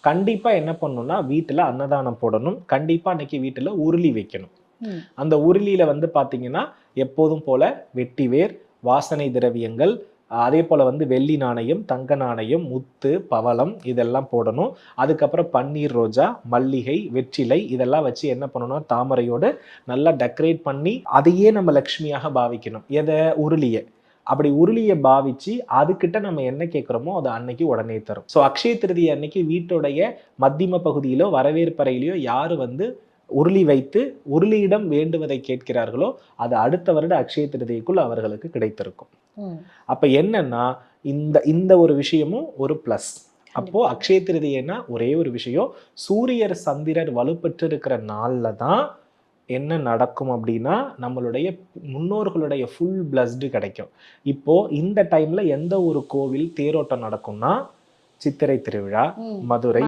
கண்டிப்பா என்ன பண்ணணும்னா வீட்டுல அன்னதானம் போடணும். கண்டிப்பா அன்னைக்கு வீட்டுல உருளி வைக்கணும். அந்த உருளியில வந்து பாத்தீங்கன்னா எப்போதும் போல வெட்டிவேர், வாசனை திரவியங்கள், அதே போல வந்து வெள்ளி நாணயம், தங்க நாணயம், முத்து, பவளம் இதெல்லாம் போடணும். அதுக்கப்புறம் பன்னீர் ரோஜா, மல்லிகை, வெற்றிலை இதெல்லாம் வச்சு என்ன பண்ணணும், தாமரையோடு நல்லா டெக்கரேட் பண்ணி அதையே நம்ம லட்சுமியாக பாவிக்கணும். எதை? உருளிய. அப்படி உருளியை பாவிச்சு அதுக்கிட்ட நம்ம என்ன கேட்குறோமோ அது அன்னைக்கு உடனே தரும். ஸோ அக்ஷய திருதி அன்னைக்கு வீட்டுடைய மத்தியம பகுதியிலோ வரவேற்பறையிலையோ யாரு வந்து உருளி வைத்து உருளியிடம் வேண்டுவதை கேட்கிறார்களோ அது அடுத்த வருட அக்ஷய திருதிக்குள் அவர்களுக்கு கிடைத்திருக்கும். அப்ப என்னன்னா இந்த இந்த ஒரு விஷயமும் ஒரு பிளஸ். அப்போ அக்ஷய திருதினா ஒரே ஒரு விஷயம், சூரியர் சந்திரர் வலுப்பெற்று இருக்கிற நாள்ல தான் என்ன நடக்கும் அப்படின்னா நம்மளுடைய முன்னோர்களுடைய ஃபுல் பிளஸ்டு கிடைக்கும். இப்போ இந்த டைம்ல எந்த ஒரு கோவில் தேரோட்டம் நடக்கும்னா சித்திரை திருவிழா, மதுரை